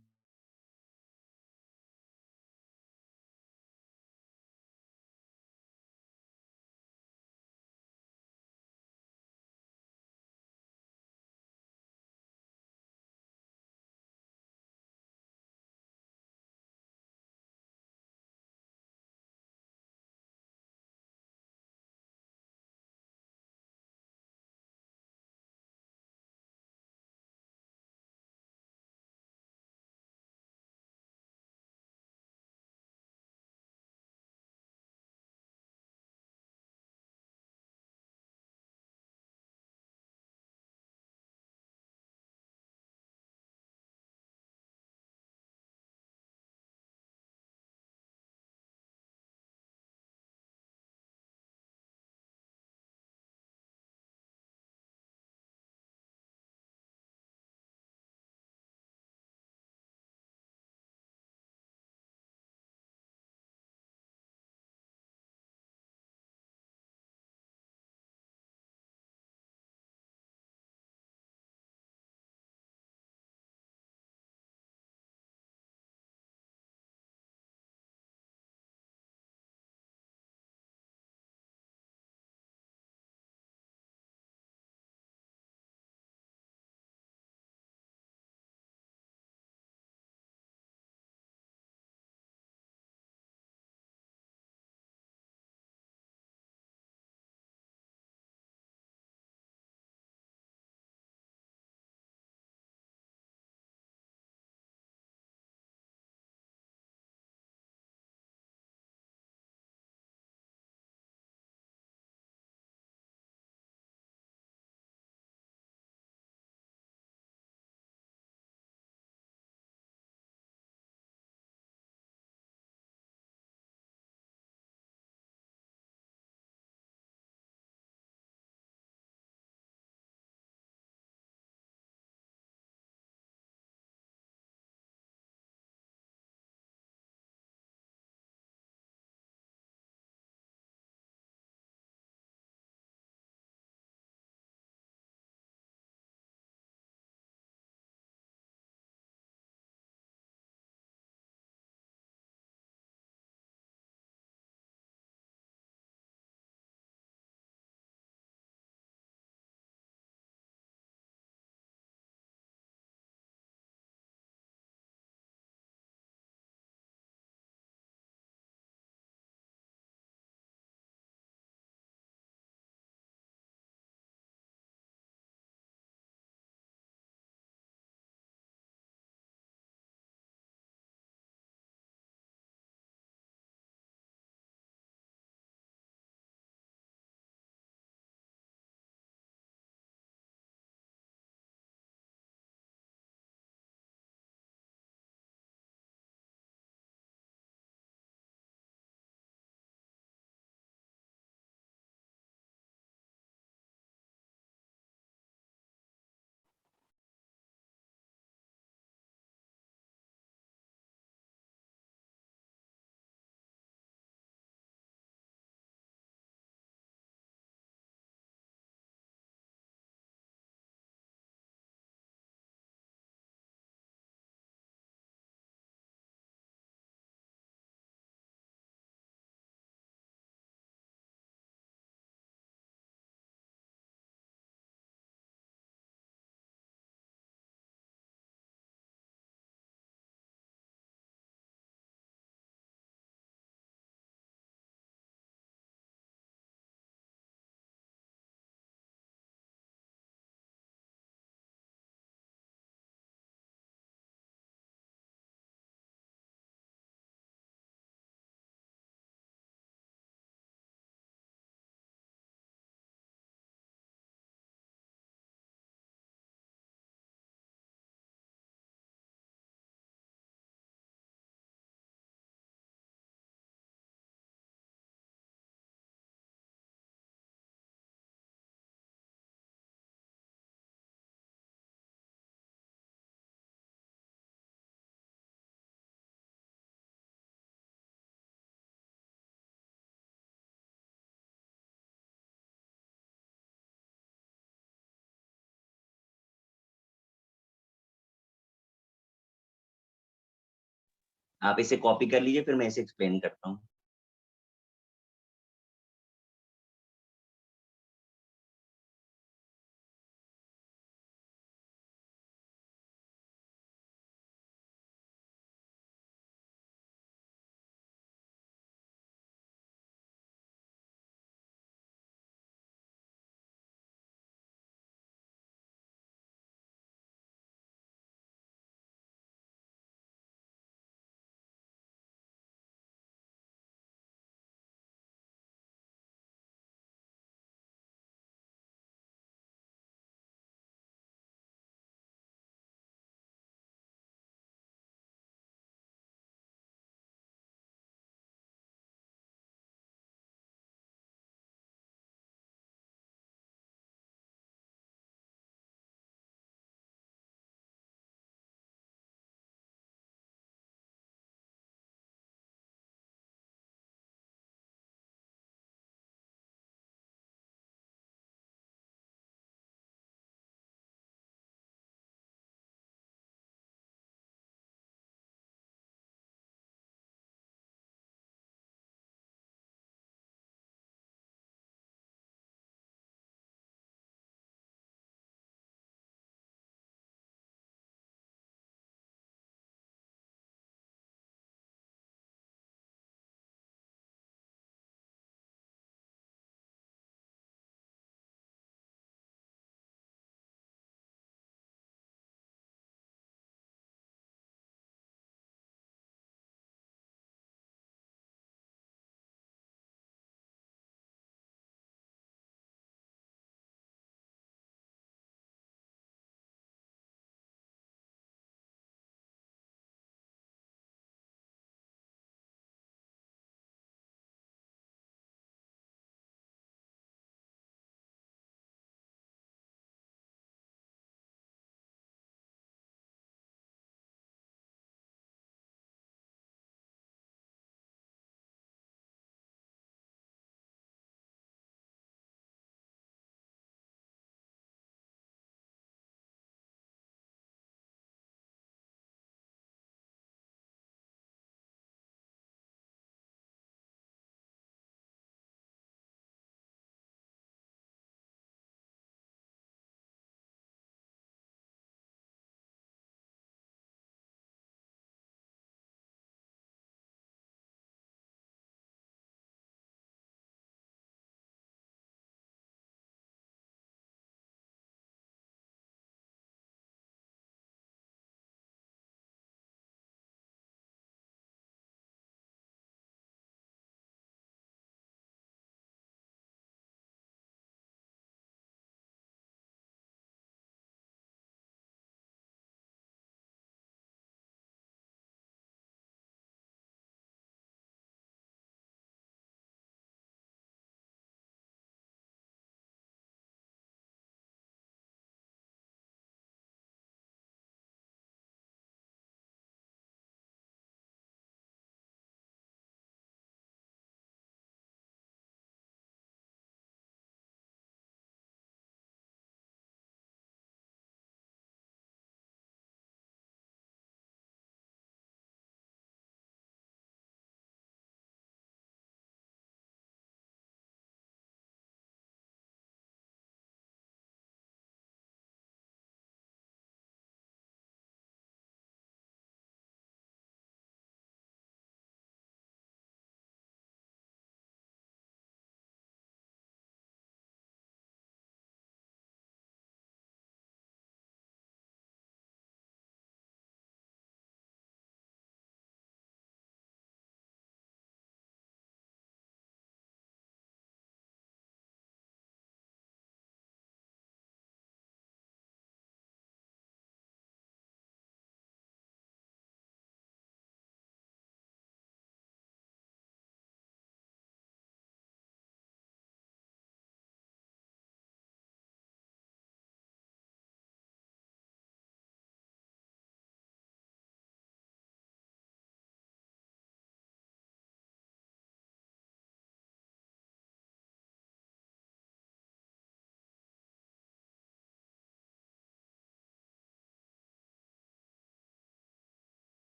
आप इसे कॉपी कर लीजिए, फिर मैं इसे एक्सप्लेन करता हूँ।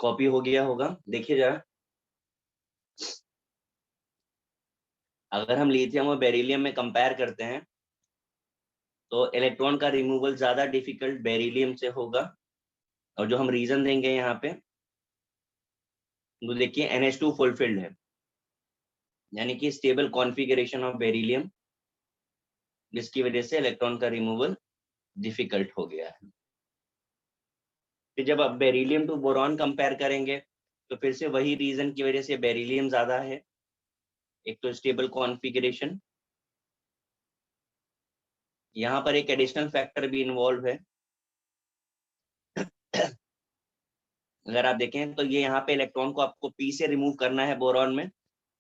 कॉपी हो गया होगा, देखिए जरा। अगर हम लिथियम और बेरिलियम में कंपेयर करते हैं तो इलेक्ट्रॉन का रिमूवल ज्यादा डिफिकल्ट बेरिलियम से होगा, और जो हम रीजन देंगे यहाँ पे, तो देखिए NH2 फुलफिल्ड है, यानी कि स्टेबल कॉन्फ़िगरेशन ऑफ बेरिलियम, जिसकी वजह से इलेक्ट्रॉन का रिमूवल डिफिकल्ट हो गया है। फिर जब आप बेरिलियम टू बोरॉन कंपेयर करेंगे तो फिर से वही रीजन की वजह से बेरिलियम ज्यादा है। एक तो स्टेबल कॉन्फ़िगरेशन, यहाँ पर एक एडिशनल फैक्टर भी इन्वॉल्व है। अगर आप देखें तो ये यहाँ पे इलेक्ट्रॉन को आपको P से रिमूव करना है बोरॉन में,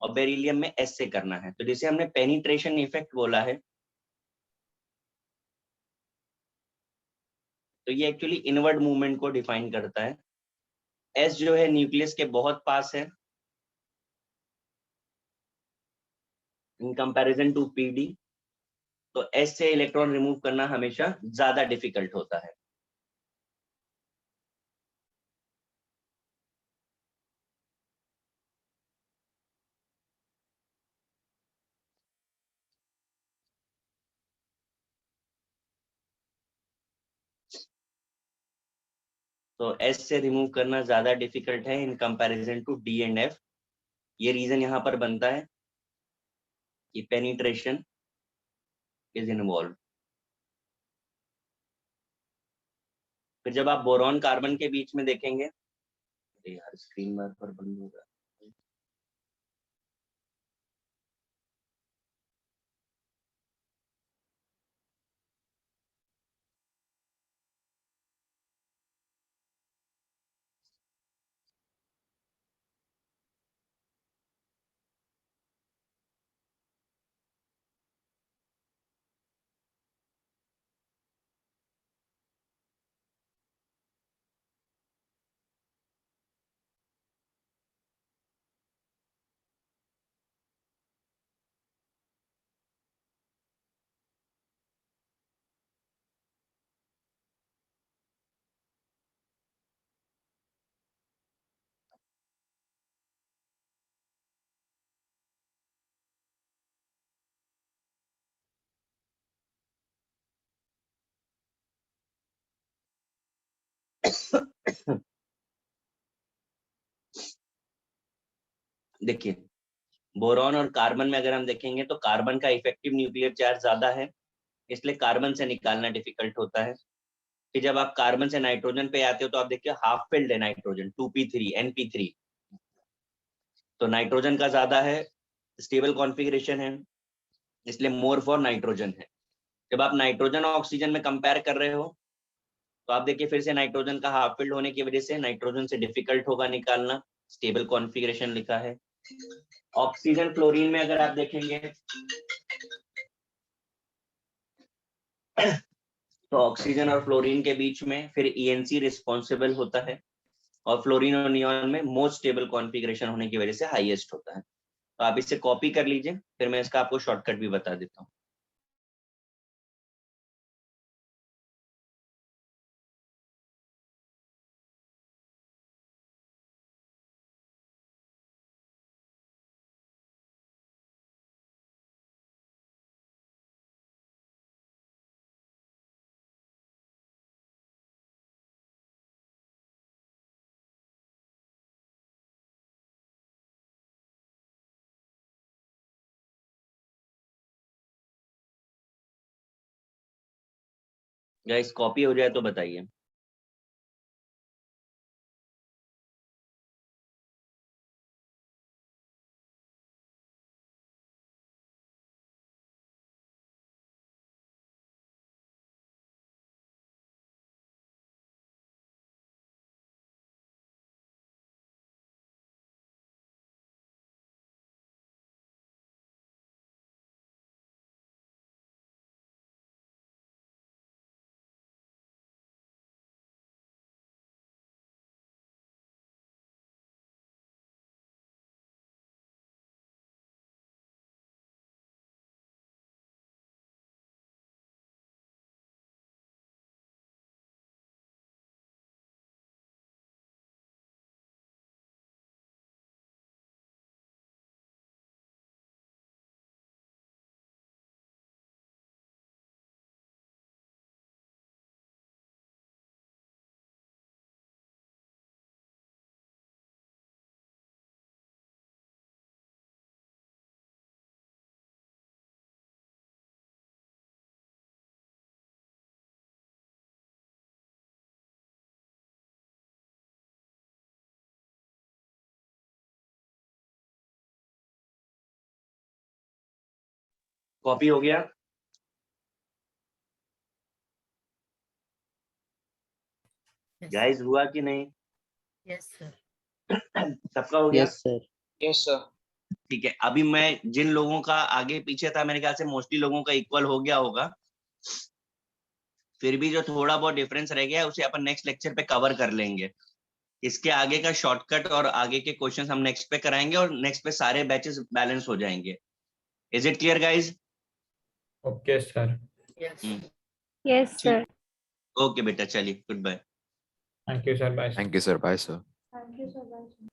और बेरिलियम में S से करना है, तो जिसे हमने पेनिट्रेशन इफेक्ट बोला है। तो ये एक्चुअली इनवर्ड मूवमेंट को डिफाइन करता है। S जो है न्यूक्लियस के बहुत पास है इन कंपैरिजन टू PD, तो S से इलेक्ट्रॉन रिमूव करना हमेशा ज्यादा डिफिकल्ट होता है। तो S से रिमूव करना ज्यादा डिफिकल्ट है in comparison to D and F। ये रीजन यहाँ पर बनता है कि पेनिट्रेशन इज इन्वॉल्व। फिर जब आप बोरॉन कार्बन के बीच में देखेंगे, अरे यार स्क्रीन बार पर बंद होगा। देखिए बोरॉन और कार्बन में अगर हम देखेंगे तो कार्बन का इफेक्टिव न्यूक्लियर चार्ज ज्यादा है, इसलिए कार्बन से निकालना डिफिकल्ट होता है। फिर जब आप कार्बन से नाइट्रोजन पे आते हो तो आप देखिए हाफ फिल्ड है नाइट्रोजन, 2p3 NP3, तो नाइट्रोजन का ज्यादा है, स्टेबल कॉन्फ़िगरेशन है, इसलिए मोर फॉर नाइट्रोजन है। जब आप नाइट्रोजन और ऑक्सीजन में कंपेयर कर रहे हो तो आप देखिए फिर से नाइट्रोजन का हाफ फिल्ड होने की वजह से नाइट्रोजन से डिफिकल्ट होगा निकालना, स्टेबल कॉन्फ़िगरेशन लिखा है। ऑक्सीजन फ्लोरीन में अगर आप देखेंगे तो ऑक्सीजन और फ्लोरीन के बीच में फिर ENC रिस्पॉन्सिबल होता है, और फ्लोरीन और नियॉन में मोस्ट स्टेबल कॉन्फ़िगरेशन होने की वजह से हाईएस्ट होता है। तो आप इसे कॉपी कर लीजिए, फिर मैं इसका आपको शॉर्टकट भी बता देता हूँ। गाइस कॉपी हो जाए तो बताइए। कॉपी हो गया? गाइस हुआ कि नहीं? Yes, sir. सबका हो गया? Yes sir. Yes sir. ठीक है, अभी मैं जिन लोगों का आगे पीछे था मेरे ख्याल से मोस्टली लोगों का इक्वल हो गया होगा। फिर भी जो थोड़ा बहुत डिफरेंस रह गया है उसे अपन नेक्स्ट लेक्चर पे कवर कर लेंगे। इसके आगे का शॉर्टकट और आगे के क्वेश्चंस हम नेक्स्ट पे कराएंगे और नेक्स्ट पे सारे बैचेस बैलेंस हो जाएंगे। Is it clear guys? Okay, sir. Yes. Yes, sir. Okay बेटा, चलिए good bye. Thank you, sir. Bye. Thank you, sir. Bye, sir. Thank you so much.